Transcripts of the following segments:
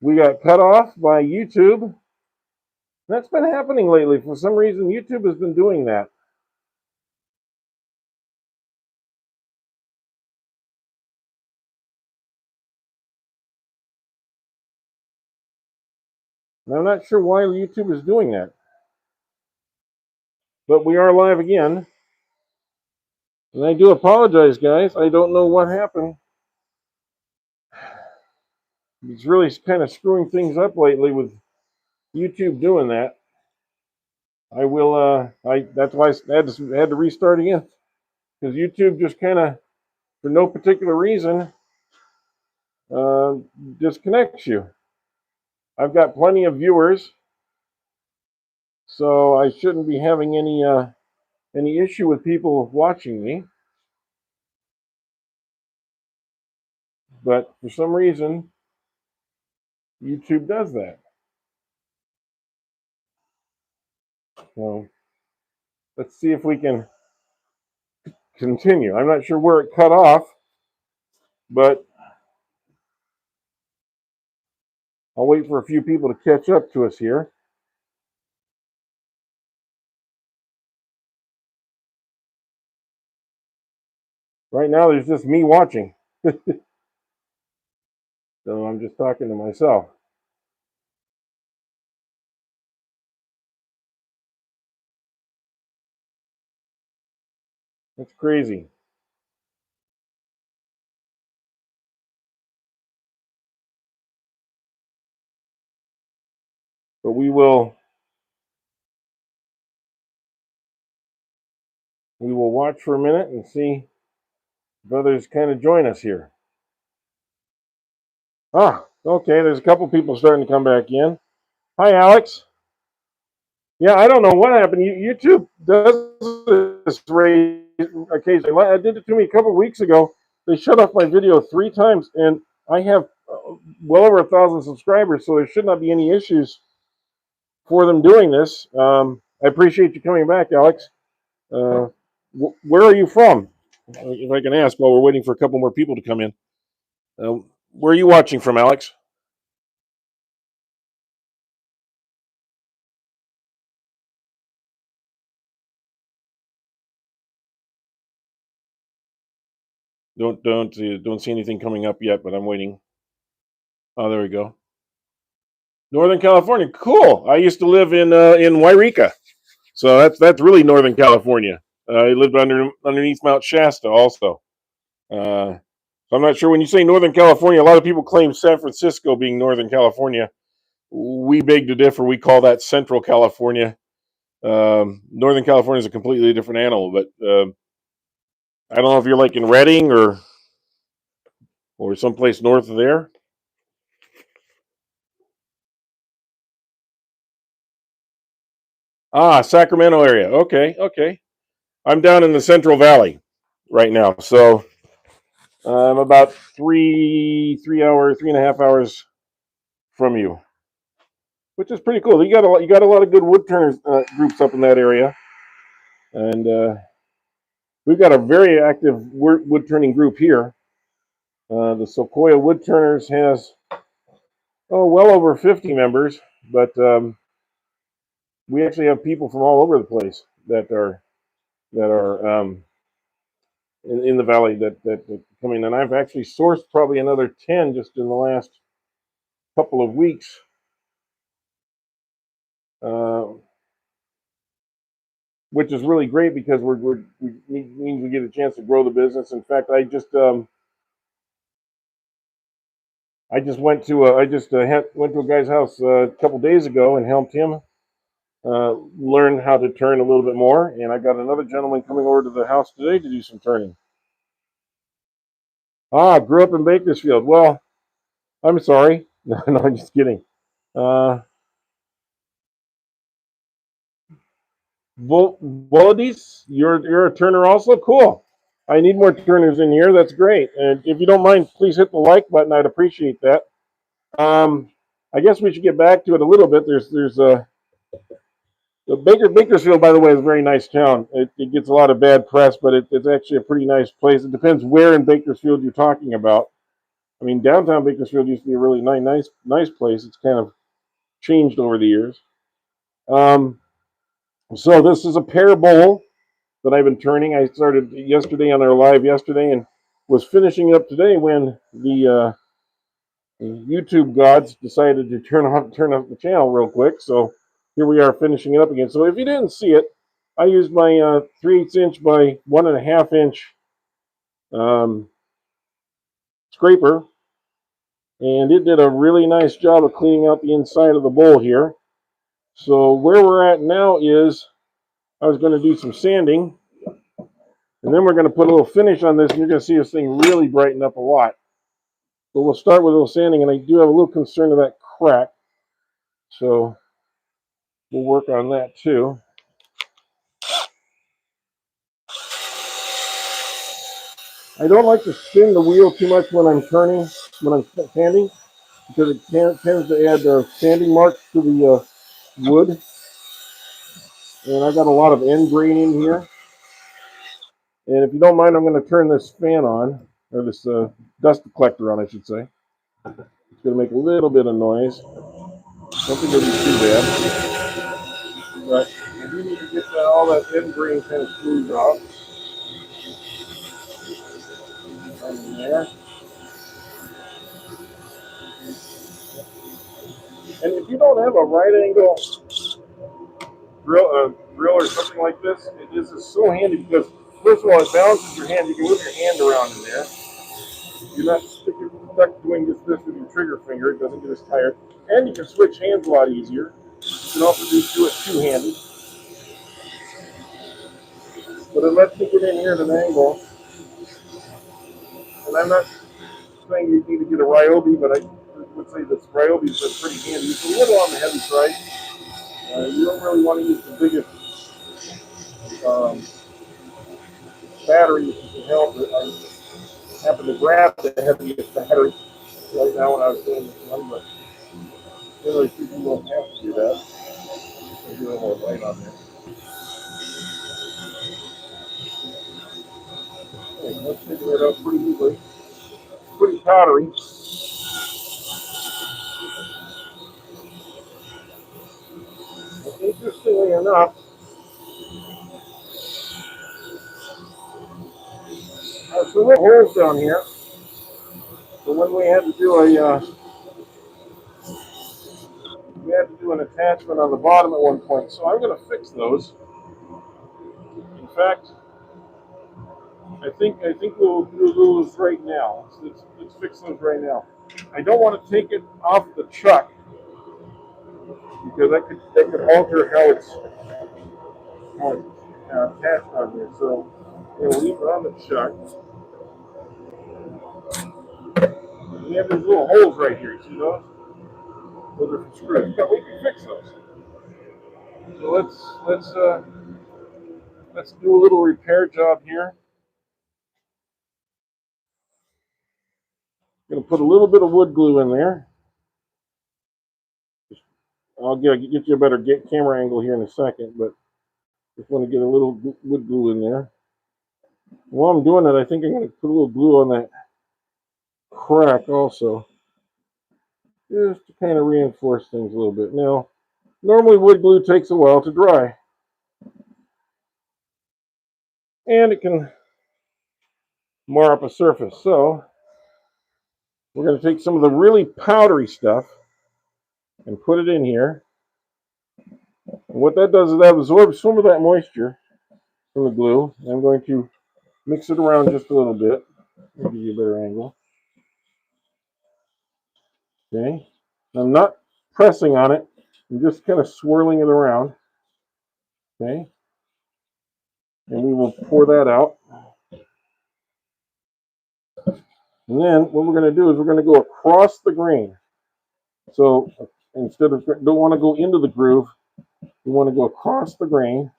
We got cut off by YouTube. That's been happening lately. For some reason, YouTube has been doing that. And I'm not sure why YouTube is doing that. But we are live again. And I do apologize, guys. I don't know what happened. It's really kind of screwing things up lately with YouTube doing that. I will, that's why I had to restart again. Because YouTube just kind of, for no particular reason, disconnects you. I've got plenty of viewers, so I shouldn't be having any issue with people watching me. But for some reason, YouTube does that. So let's see if we can continue. I'm not sure where it cut off, but I'll wait for a few people to catch up to us here. Right now, there's just me watching. So I'm just talking to myself. That's crazy. But we will watch for a minute and see if others kind of join us here. Ah, okay, there's a couple people starting to come back in. Hi, Alex. Yeah, I don't know what happened. YouTube does this occasionally. It did it to me a couple of weeks ago. They shut off my video 3 times, and I have well over 1,000 subscribers, so there should not be any issues for them doing this. I appreciate you coming back, Alex. Where are you from? If I can ask while we're waiting for a couple more people to come in. Where are you watching from, Alex? Don't see anything coming up yet, but I'm waiting. Oh, there we go. Northern California, cool. I used to live in Wairika, so that's really Northern California. I lived underneath Mount Shasta also. So I'm not sure when you say Northern California. A lot of people claim San Francisco being Northern California. We beg to differ. We call that Central California. Northern California is a completely different animal, but I don't know if you're like in Redding or someplace north of there. Ah, Sacramento area. Okay. I'm down in the Central Valley right now, so I'm about 3.5 hours from you, which is pretty cool. You got a lot of good wood turners groups up in that area, and we've got a very active wood turning group here. The Sequoia Wood Turners has well over 50 members, but we actually have people from all over the place that are in the valley that come in, and I've actually sourced probably another 10 just in the last couple of weeks. Which is really great because we means we get a chance to grow the business. In fact, I just went to went to a guy's house a couple days ago and helped him learn how to turn a little bit more. And I got another gentleman coming over to the house today to do some turning. Ah, grew up in Bakersfield. Well, I'm sorry. No, I'm just kidding. Volodis, you're a turner also? Cool. I need more turners in here. That's great. And if you don't mind, please hit the like button. I'd appreciate that. I guess we should get back to it a little bit. There's the Bakersfield, by the way, is a very nice town. It gets a lot of bad press, but it's actually a pretty nice place. It depends where in Bakersfield you're talking about. I mean, downtown Bakersfield used to be a really nice place. It's kind of changed over the years. So this is a Pear bowl that I've been turning. I started yesterday on our live yesterday and was finishing it up today when the YouTube gods decided to turn up the channel real quick. So here we are finishing it up again. So if you didn't see it, I used my 3/8 inch by 1.5 inch scraper, and it did a really nice job of cleaning out the inside of the bowl here. So where we're at now is I was going to do some sanding, and then we're going to put a little finish on this, and you're going to see this thing really brighten up a lot. But we'll start with a little sanding, and I do have a little concern of that crack, so we'll work on that too. I don't like to spin the wheel too much when I'm sanding, because it tends to add sanding marks to the wood. And I got a lot of end grain in here. And if you don't mind, I'm going to turn this fan on, or this dust collector on, I should say. It's going to make a little bit of noise. Don't think it'll be too bad. But I do need to get all that end grain kind of smoothed off. On there. And if you don't have a right angle drill or something like this, it is so handy because, first of all, it balances your hand. You can move your hand around in there. You're not stuck doing this with your trigger finger. It doesn't get as tired. And you can switch hands a lot easier. You can also do it two-handed. But it lets me get in here at an angle. And I'm not saying you need to get a Ryobi, but I would say this Ryobi is pretty handy. It's a little on the heavy side. You don't really want to use the biggest battery if you can help it. I happen to grab the heaviest battery right now when I was doing this one, but really people don't have to do that. There's a little more light on there. Okay, let's figure it out pretty easily. Pretty powdery. But interestingly enough, there's some little holes down here. So when we had to do an attachment on the bottom at one point. So I'm going to fix those. In fact, I think we'll do those right now. Let's fix those right now. I don't want to take it off the chuck because that could alter how it's attached on here. So we'll leave it on the chuck. We have these little holes right here. You see those? Those are for screws, but we can fix those. So let's do a little repair job here. I'm going to put a little bit of wood glue in there. I'll get you a better camera angle here in a second, but just want to get a little wood glue in there. While I'm doing that, I think I'm going to put a little glue on that crack also, just to kind of reinforce things a little bit. Now, normally wood glue takes a while to dry, and it can mar up a surface. So we're going to take some of the really powdery stuff and put it in here. And what that does is that absorbs some of that moisture from the glue. And I'm going to mix it around just a little bit. I'll give you a better angle. Okay. I'm not pressing on it. I'm just kind of swirling it around. Okay. And we will pour that out. And then what we're going to do is we're going to go across the grain. So instead of, don't want to go into the groove, we want to go across the grain,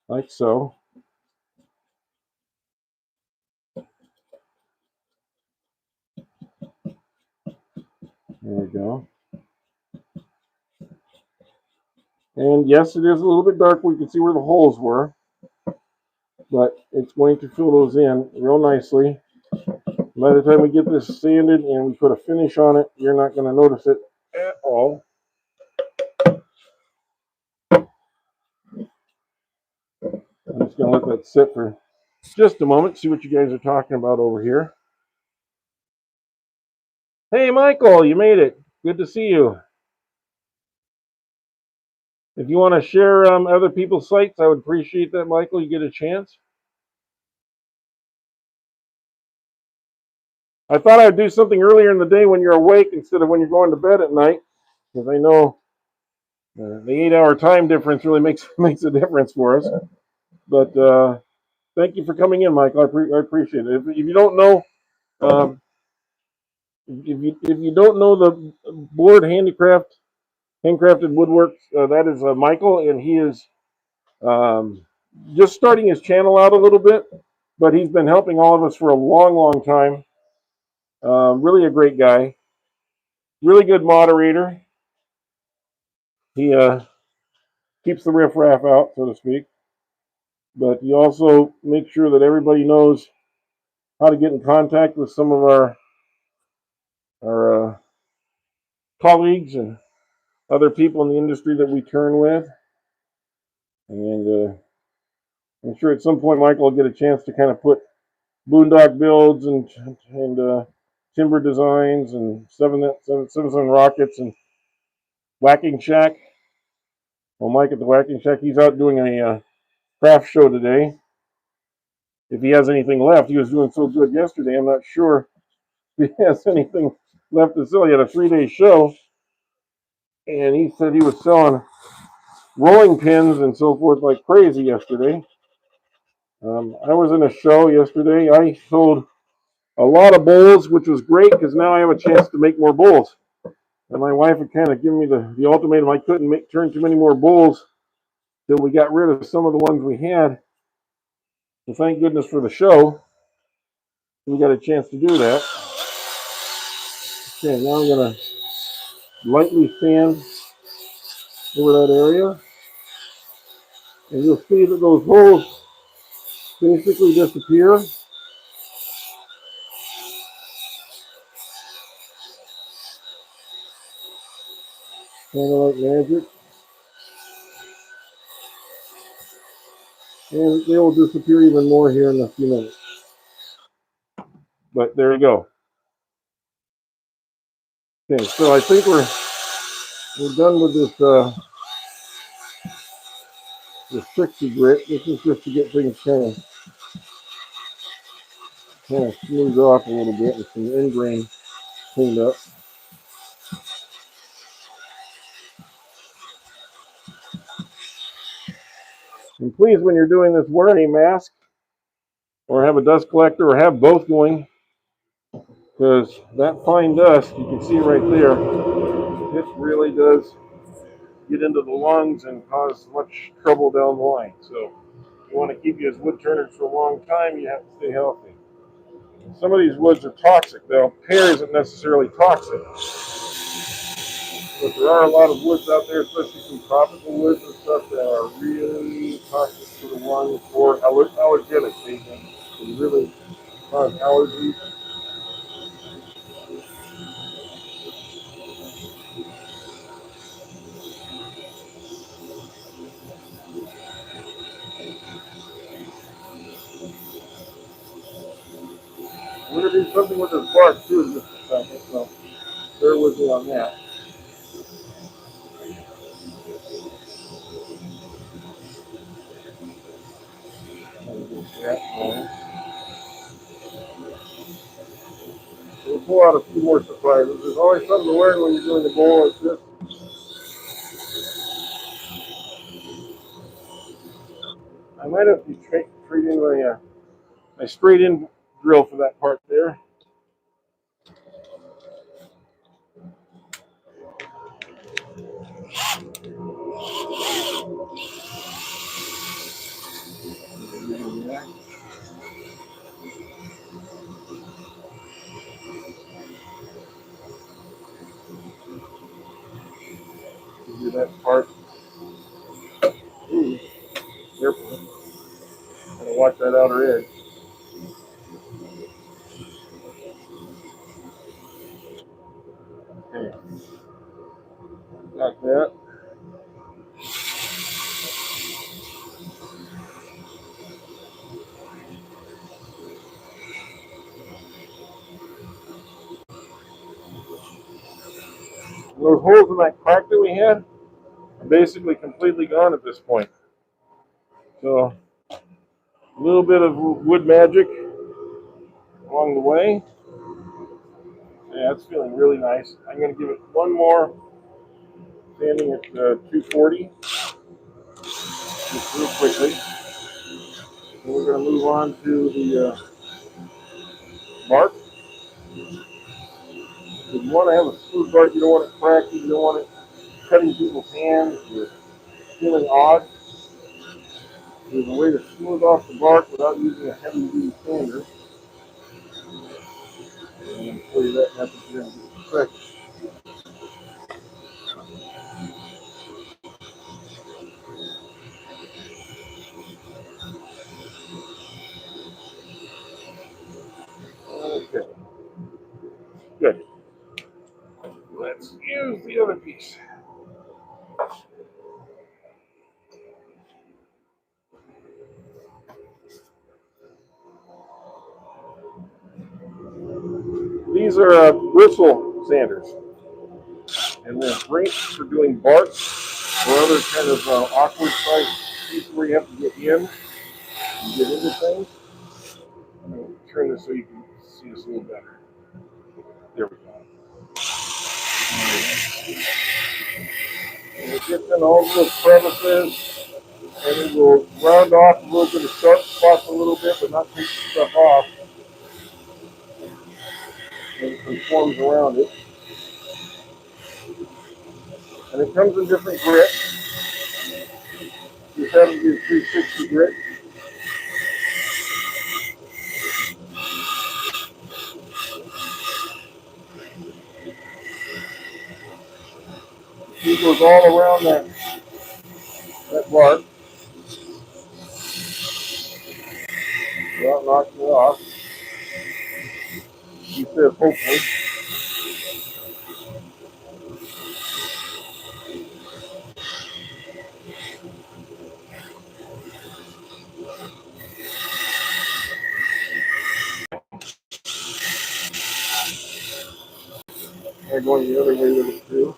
like so. There we go. And yes, it is a little bit dark. We can see where the holes were, but it's going to fill those in real nicely. By the time we get this sanded and we put a finish on it, you're not going to notice it at all. I'm just going to let that sit for just a moment, see what you guys are talking about over here. Hey, Michael, you made it. Good to see you. If you want to share other people's sites, I would appreciate that, Michael. You get a chance. I thought I'd do something earlier in the day when you're awake instead of when you're going to bed at night, because I know the 8-hour time difference really makes a difference for us. But thank you for coming in, Michael. I appreciate it. If you don't know, um, if you don't know the board handicrafted woodworks, that is Michael, and he is um, just starting his channel out a little bit, but he's been helping all of us for a long time. Really a great guy, really good moderator. He keeps the riffraff out, so to speak, but he also makes sure that everybody knows how to get in contact with some of our colleagues and other people in the industry that we turn with. And I'm sure at some point Michael will get a chance to kind of put boondock builds and timber designs and 7 rockets and whacking shack. Well, Mike at the whacking shack, he's out doing a craft show today. If he has anything left, he was doing so good yesterday. I'm not sure if he has anything left to sell. He had a 3-day show, and he said he was selling rolling pins and so forth like crazy yesterday. I was in a show yesterday. I sold a lot of bowls, which was great because now I have a chance to make more bowls. And my wife had kind of given me the ultimatum I couldn't turn too many more bowls till we got rid of some of the ones we had. So thank goodness for the show. We got a chance to do that. Okay, now I'm going to lightly sand over that area. And you'll see that those holes basically disappear. Kind of like magic. And they will disappear even more here in a few minutes. But there you go. Okay, so I think we're done with this 60 grit. This is just to get things kind of smoothed off a little bit and some end grain cleaned up. And please, when you're doing this, wear a mask or have a dust collector or have both going, because that fine dust, you can see right there, it really does get into the lungs and cause much trouble down the line. So if you want to keep you as wood turners for a long time, you have to stay healthy. Some of these woods are toxic. Now, pear isn't necessarily toxic, but there are a lot of woods out there, especially some tropical woods and stuff, that are really toxic to the lungs or allergenic. They can really cause allergies. We're going to do something with this bark too in just a second, so bear with me on that. We'll pull out a few more surprises. There's always something to learn when you're doing the bowl like this. I might have to trade in my straight in drill for that part there. Do that part. Ooh, careful. Gotta watch that outer edge. Got that. Those holes in that crack that we had are basically completely gone at this point. So a little bit of wood magic along the way. Yeah, it's feeling really nice. I'm going to give it one more standing at 240 just real quickly. And we're going to move on to the bark. You want to have a smooth bark. You don't want it cracking. You don't want it cutting people's hands or feeling odd. There's a way to smooth off the bark without using a heavy-duty sander. And I'm going to show you that method here in just a second. Okay, good. Let's use the other piece. These are bristle sanders, and they're great for doing bark or other kind of awkward size pieces where you have to get in and get into things. I'm going to turn this so you can see this a little better. There we go. And it gets in all those crevices, and it will round off a little bit of sharp spots a little bit, but not take stuff off. And it conforms around it. And it comes in different grits. This happens to be a 360 grit. It goes all around that bark without knocking it off. He says hopefully. I'm going the other way with it too.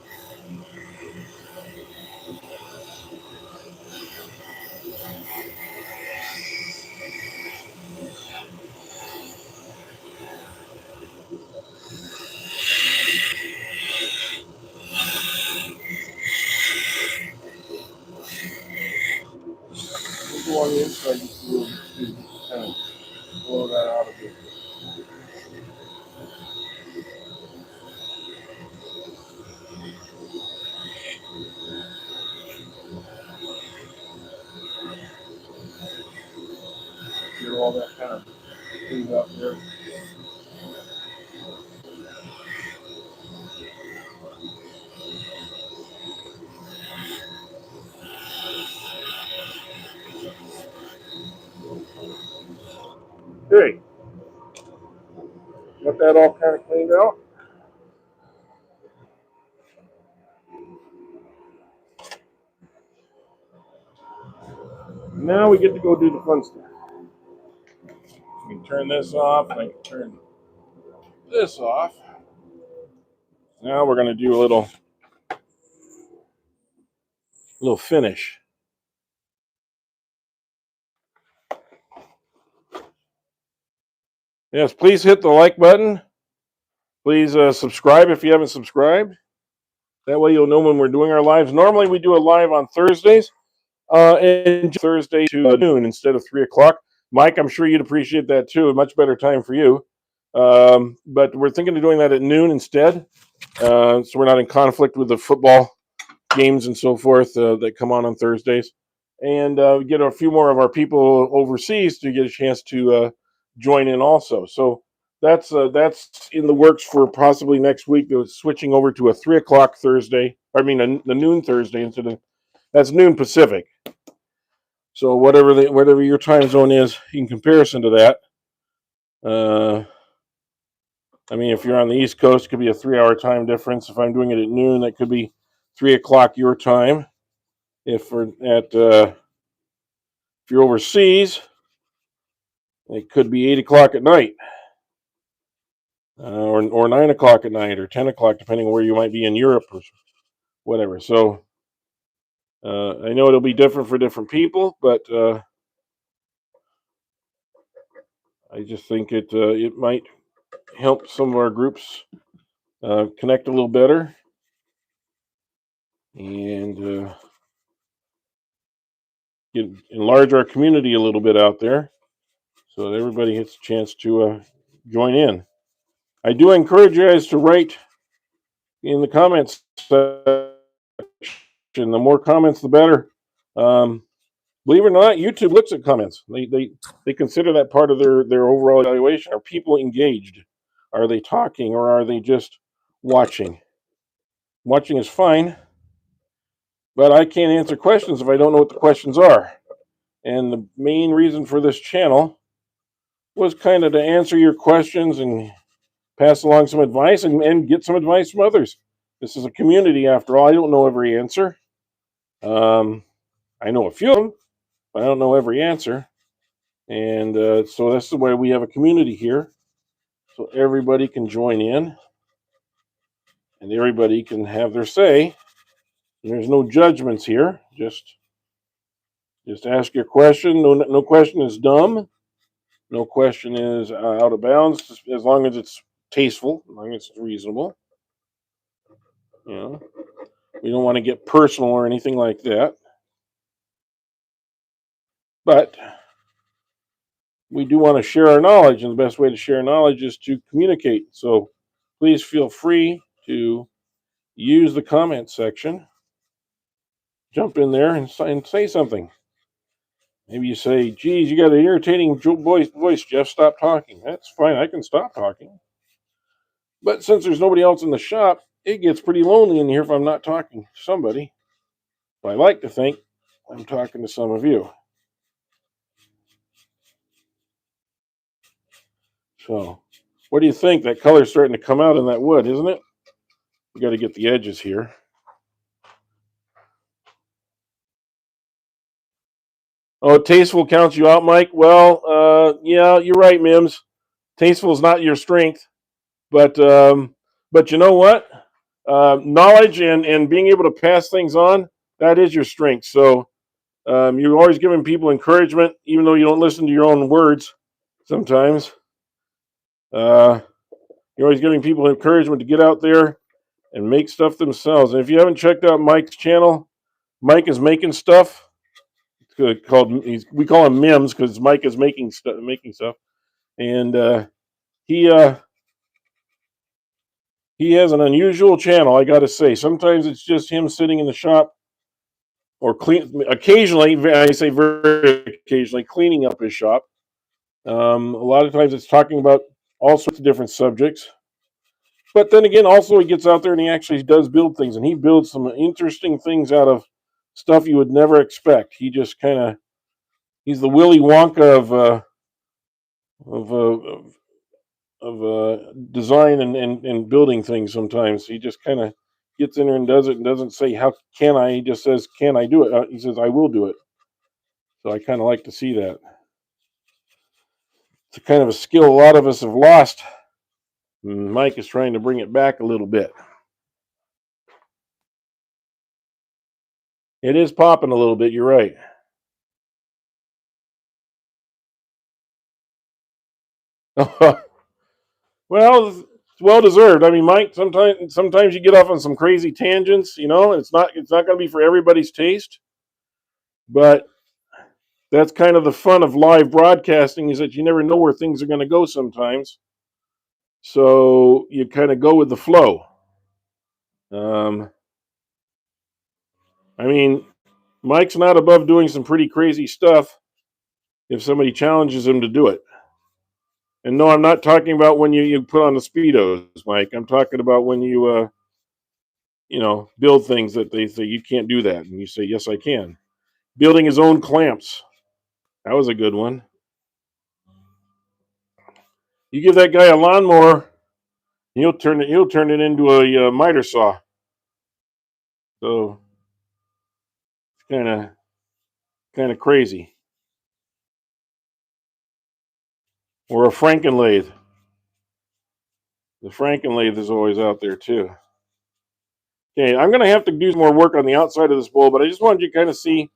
We'll go on the inside just a little bit too, just kind of blow that out a bit. Get all that kind of things out there. Okay, got that all kind of cleaned out. Now we get to go do the fun stuff. We can turn this off, and I can turn this off. Now we're going to do a little finish. Yes, please hit the like button. Please subscribe if you haven't subscribed. That way you'll know when we're doing our lives. Normally we do a live on Thursdays, and Thursday to noon instead of 3 o'clock. Mike, I'm sure you'd appreciate that too. A much better time for you. But we're thinking of doing that at noon instead, so we're not in conflict with the football games and so forth that come on Thursdays. And get a few more of our people overseas to get a chance to join in also. So that's in the works for possibly next week. They're switching over to a 3 o'clock Thursday. I mean, the noon Thursday instead of that's noon Pacific. So whatever your time zone is in comparison to that. I mean, if you're on the East Coast, it could be a 3-hour time difference. If I'm doing it at noon, that could be 3 o'clock your time. If you're overseas, it could be 8 o'clock at night, or 9 o'clock at night, or 10 o'clock, depending on where you might be in Europe or whatever. So I know it'll be different for different people, but I just think it might help some of our groups connect a little better and enlarge our community a little bit out there, so that everybody gets a chance to join in. I do encourage you guys to write in the comments section. The more comments, the better. Believe it or not, YouTube looks at comments. They consider that part of their overall evaluation. Are people engaged? Are they talking, or are they just watching? Watching is fine, but I can't answer questions if I don't know what the questions are. And the main reason for this channel was kind of to answer your questions and pass along some advice and get some advice from others. This is a community, after all. I don't know every answer. I know a few of them, but I don't know every answer. And so that's the way we have a community here. So everybody can join in and everybody can have their say. And there's no judgments here. Just ask your question. No question is dumb. No question is out of bounds, as long as it's tasteful, as long as it's reasonable. You know, we don't want to get personal or anything like that. But we do want to share our knowledge, and the best way to share knowledge is to communicate. So please feel free to use the comment section. Jump in there and say something. Maybe you say, geez, you got an irritating voice, Jeff, stop talking. That's fine, I can stop talking. But since there's nobody else in the shop, it gets pretty lonely in here if I'm not talking to somebody. But I like to think I'm talking to some of you. So, what do you think? That color's starting to come out in that wood, isn't it? We got to get the edges here. Oh, tasteful counts you out, Mike? Well, yeah, you're right, Mims. Tasteful is not your strength, but you know what? Knowledge and being able to pass things on, that is your strength. So you're always giving people encouragement, even though you don't listen to your own words sometimes. You're always giving people encouragement to get out there and make stuff themselves. And if you haven't checked out Mike's channel, Mike is making stuff. It's called we call him Mims because Mike is making stuff, and he has an unusual channel. I got to say, sometimes it's just him sitting in the shop or occasionally, I say very occasionally, cleaning up his shop. A lot of times it's talking about all sorts of different subjects. But then again, also he gets out there and he actually does build things, and he builds some interesting things out of stuff you would never expect. He just he's the Willy Wonka of design and building things. Sometimes he just kind of gets in there and does it, and doesn't say how can I. He just says, "Can I do it?" He says, "I will do it." So I kind of like to see that. It's a kind of a skill a lot of us have lost. Mike is trying to bring it back a little bit. It is popping a little bit. You're right. Well, it's well deserved. I mean, Mike, sometimes you get off on some crazy tangents. You know, it's not going to be for everybody's taste, but that's kind of the fun of live broadcasting, is that you never know where things are going to go sometimes. So you kind of go with the flow. Um, I mean, Mike's not above doing some pretty crazy stuff if somebody challenges him to do it. And no, I'm not talking about when you put on the speedos, Mike. I'm talking about when you build things that they say you can't do that, and you say yes, I can. Building his own clamps, that was a good one. You give that guy a lawnmower, he'll turn it into a miter saw. So it's kind of crazy. Or a Frankenlathe. The Frankenlathe is always out there too. Okay, I'm going to have to do some more work on the outside of this bowl, but I just wanted you to kind of see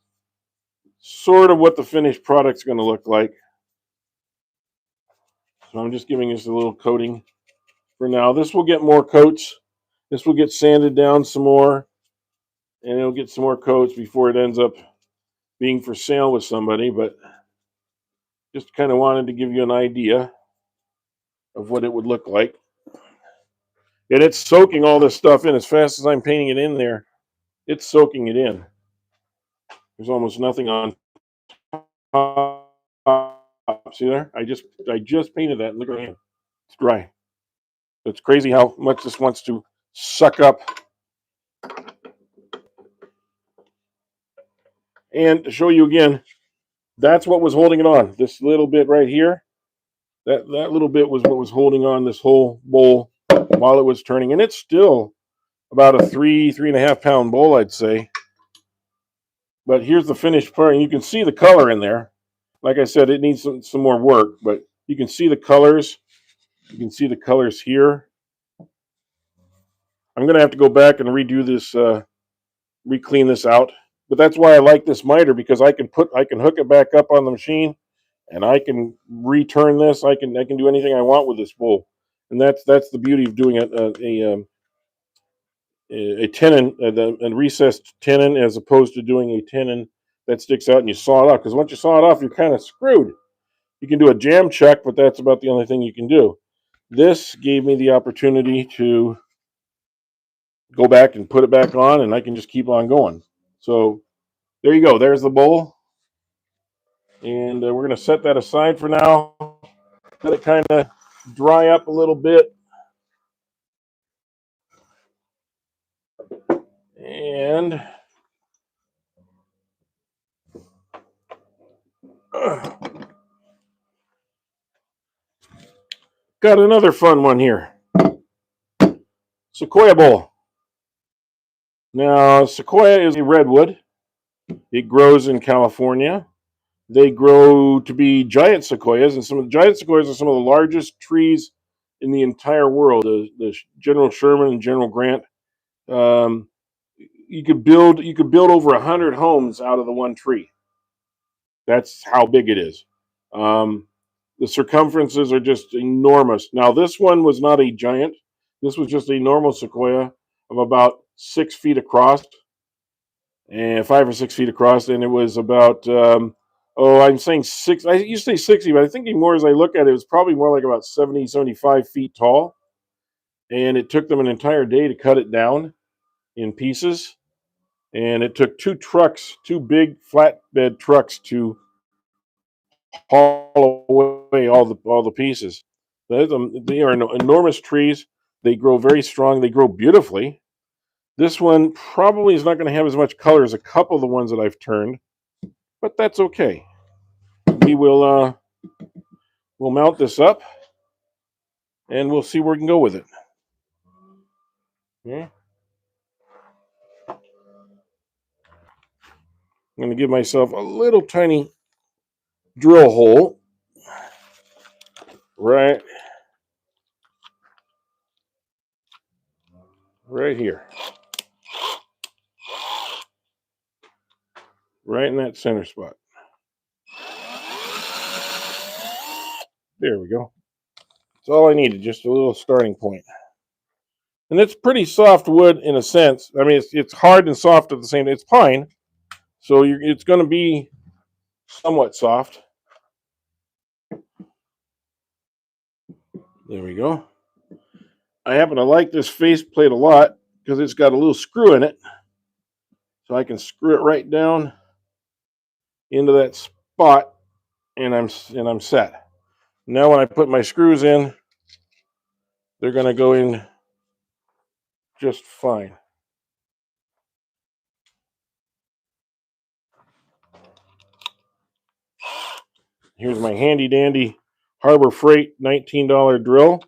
sort of what the finished product's going to look like. So I'm just giving this a little coating for now. This will get more coats. This will get sanded down some more, and it'll get some more coats before it ends up being for sale with somebody. But just kind of wanted to give you an idea of what it would look like. And it's soaking all this stuff in as fast as I'm painting it in there. It's soaking it in. There's almost nothing on top. See there? I just painted that. Look at it. It's dry. It's crazy how much this wants to suck up. And to show you again, that's what was holding it on. This little bit right here, that little bit was what was holding on this whole bowl while it was turning. And it's still about a 3.5 pound bowl, I'd say. But here's the finished part, and you can see the color in there. Like I said, it needs some more work, but you can see the colors. You can see the colors here. I'm going to have to go back and redo this, re-clean this out. But that's why I like this miter, because I can hook it back up on the machine, and I can return this. I can do anything I want with this bowl, and that's the beauty of doing a tenon, a recessed tenon, as opposed to doing a tenon that sticks out and you saw it off. Because once you saw it off, you're kind of screwed. You can do a jam chuck, but that's about the only thing you can do. This gave me the opportunity to go back and put it back on, and I can just keep on going. So there you go. There's the bowl. And we're going to set that aside for now. Let it kind of dry up a little bit. And got another fun one here. Sequoia bowl. Now, sequoia is a redwood. It grows in California. They grow to be giant sequoias, and some of the giant sequoias are some of the largest trees in the entire world. The General Sherman and General Grant. You could build over 100 homes out of the one tree. That's how big it is. The circumferences are just enormous. Now, this one was not a giant. This was just a normal sequoia of about 6 feet across, and 5 or 6 feet across, and it was about I'm saying 6. I used to say 60, but I think more as I look at it, it was probably more like about 70, 75 feet tall. And it took them an entire day to cut it down in pieces. And it took 2 trucks, 2 big flatbed trucks, to haul away all the pieces. They are enormous trees. They grow very strong. They grow beautifully. This one probably is not going to have as much color as a couple of the ones that I've turned, but that's okay. We will we'll mount this up, and we'll see where we can go with it. Yeah. I'm going to give myself a little tiny drill hole right here, right in that center spot. There we go. That's all I needed, just a little starting point. And it's pretty soft wood in a sense. I mean, it's hard and soft at the same time. It's pine, so it's going to be somewhat soft. There we go. I happen to like this faceplate a lot because it's got a little screw in it, so I can screw it right down into that spot, and I'm set. Now, when I put my screws in, they're going to go in just fine. Here's my handy dandy Harbor Freight $19 drill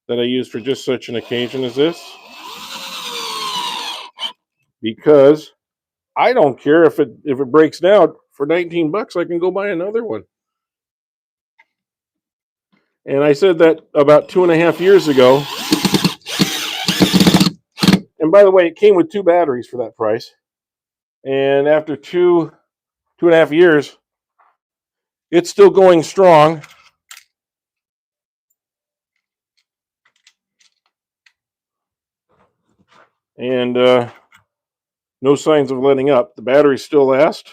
that I use for just such an occasion as this. because I don't care if it breaks down. For $19, I can go buy another one. And I said that about 2.5 years ago. And by the way, it came with 2 batteries for that price. And after 2.5 years, it's still going strong. And no signs of letting up. The batteries still last.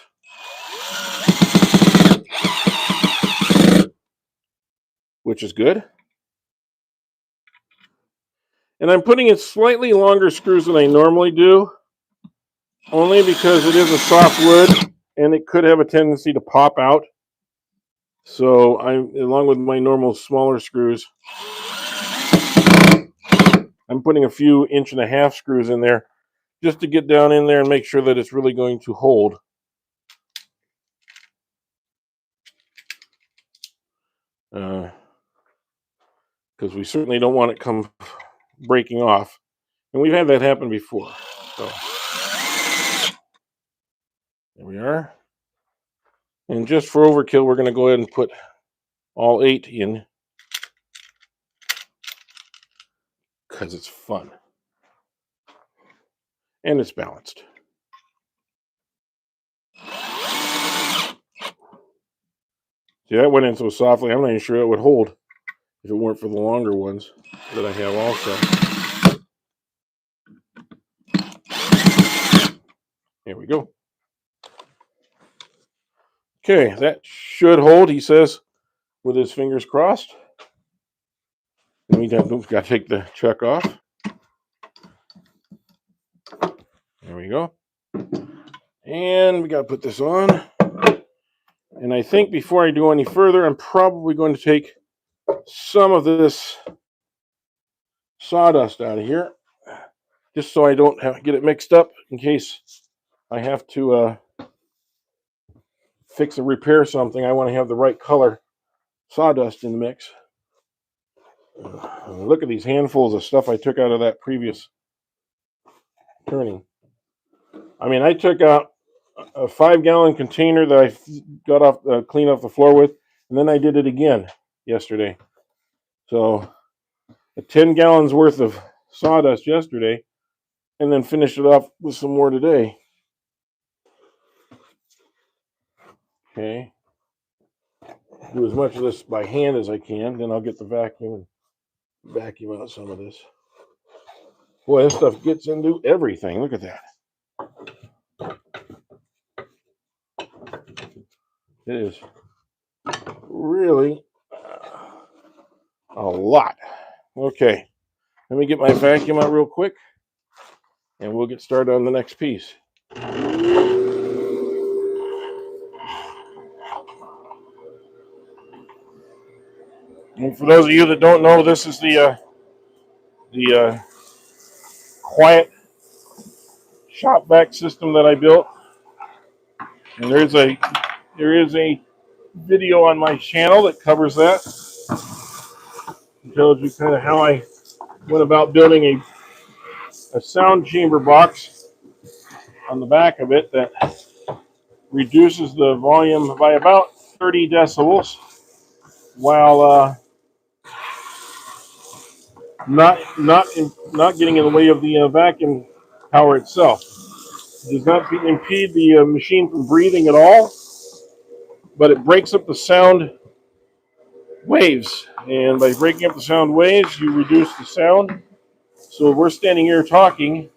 Which is good. And I'm putting in slightly longer screws than I normally do, only because it is a soft wood and it could have a tendency to pop out. So I'm, along with my normal smaller screws, I'm putting a few 1.5-inch screws in there just to get down in there and make sure that it's really going to hold. Because we certainly don't want it come breaking off. And we've had that happen before. So there we are. And just for overkill, we're going to go ahead and put all 8 in because it's fun. And it's balanced. See, that went in so softly, I'm not even sure it would hold if it weren't for the longer ones that I have also. Here we go. Okay, that should hold, he says, with his fingers crossed. In the meantime, we've got to take the chuck off. There we go. And we got to put this on. And I think before I do any further, I'm probably going to take some of this sawdust out of here, just so I don't get it mixed up in case I have to fix or repair something. I want to have the right color sawdust in the mix. Look at these handfuls of stuff I took out of that previous turning. I mean, I took out a 5-gallon container that I got off, cleaned off the floor with, and then I did it again yesterday. So 10 gallons worth of sawdust yesterday, and then finished it off with some more today. Okay. Do as much of this by hand as I can, then I'll get the vacuum and vacuum out some of this. Boy, this stuff gets into everything. Look at that. It is really a lot. Okay, let me get my vacuum out real quick, and we'll get started on the next piece. And for those of you that don't know, this is the quiet shop vac system that I built. And there is a video on my channel that covers that. It tells you kind of how I went about building a sound chamber box on the back of it that reduces the volume by about 30 decibels while not getting in the way of the vacuum power itself. It does not impede the machine from breathing at all, but it breaks up the sound waves. And by breaking up the sound waves, you reduce the sound. So we're standing here talking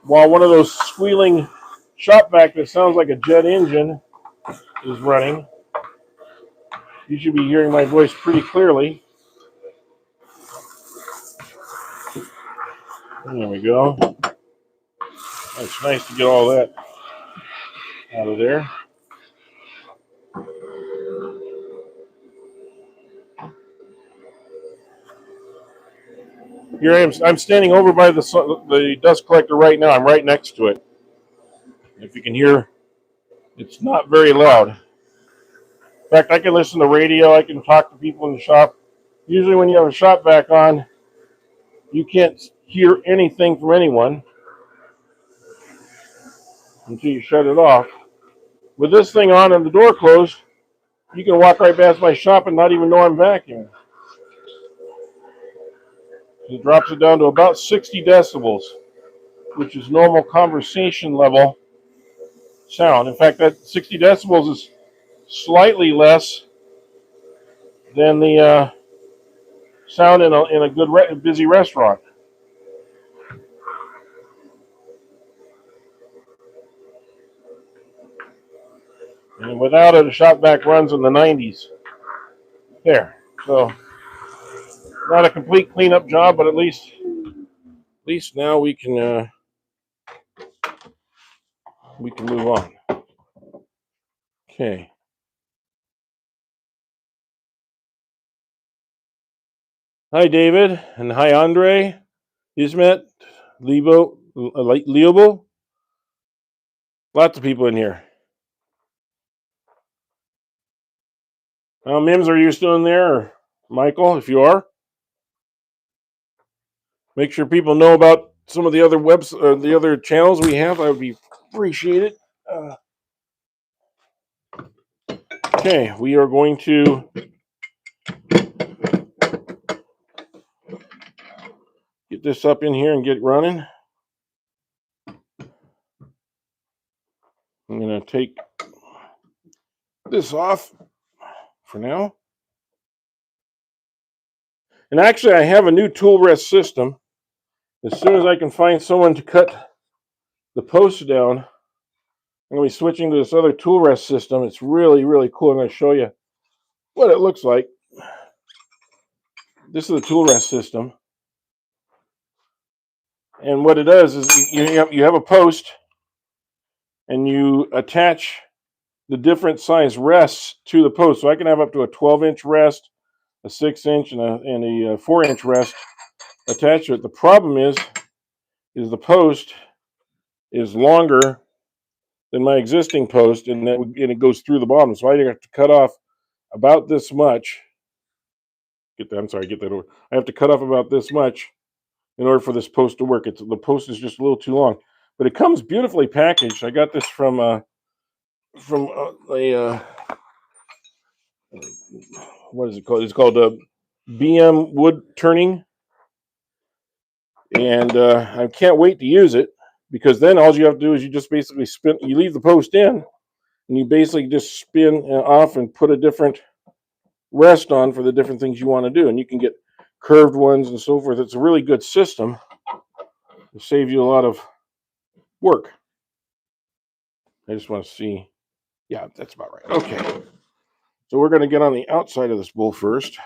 while one of those squealing shop vac that sounds like a jet engine is running. You should be hearing my voice pretty clearly. There we go. It's nice to get all that out of there. Here I am. I'm standing over by the dust collector right now. I'm right next to it. If you can hear, it's not very loud. In fact, I can listen to radio. I can talk to people in the shop. Usually when you have a shop vac on, you can't hear anything from anyone until you shut it off. With this thing on and the door closed, you can walk right past my shop and not even know I'm vacuuming. It drops it down to about 60 decibels, which is normal conversation level sound. In fact, that 60 decibels is slightly less than the sound in a good busy restaurant. And without it, a shop vac runs in the 90s. There. So not a complete cleanup job, but at least now we can move on. Okay. Hi, David, and hi, Andre, Ismet, Leobo. Lots of people in here. Mims, are you still in there? Or Michael, if you are, make sure people know about some of the other the other channels we have. I would be appreciated. Okay, we are going to get this up in here and get running. I'm going to take this off for now. And actually, I have a new tool rest system. As soon as I can find someone to cut the posts down, I'm going to be switching to this other tool rest system. It's really, really cool. I'm going to show you what it looks like. This is the tool rest system. And what it does is you have a post and you attach the different size rests to the post. So I can have up to a 12-inch rest, a 6-inch, and a 4-inch rest attached to it. The problem is the post is longer than my existing post, and it goes through the bottom. So I have to cut off about this much. Get that over. I have to cut off about this much in order for this post to work. The post is just a little too long, but it comes beautifully packaged. I got this from a what is it called? It's called BM Wood Turning, and I can't wait to use it because then all you have to do is you just basically spin. You leave the post in, and you basically just spin off and put a different rest on for the different things you want to do, and you can get curved ones and so forth. It's a really good system. It'll save you a lot of work. I just want to see. Yeah, that's about right. Okay. So we're going to get on the outside of this bowl first.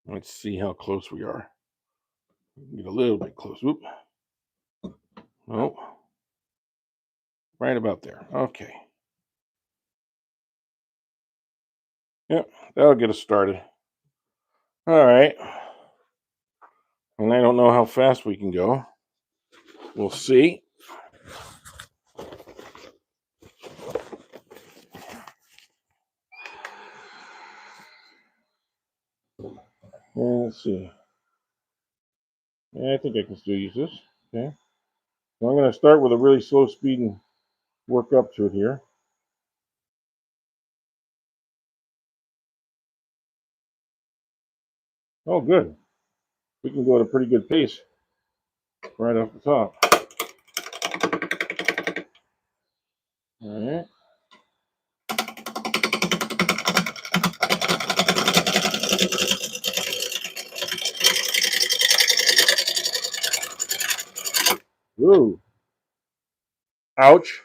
Let's see how close we are. Get a little bit close. Oop. Oh. Right about there. Okay. Yep, that'll get us started. All right. And I don't know how fast we can go. We'll see. Let's see. Yeah, I think I can still use this. Okay. So I'm going to start with a really slow speed and work up to it here. Oh, good. We can go at a pretty good pace right off the top. All right. Whoa. Ouch.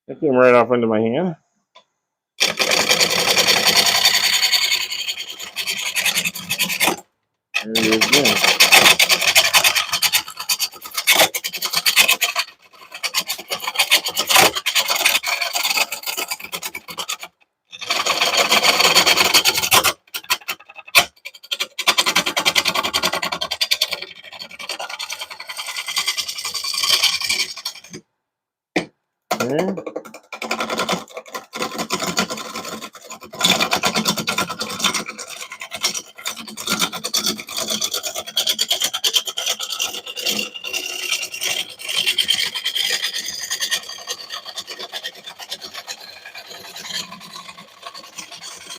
That came right off into my hand. There it is again. Okay.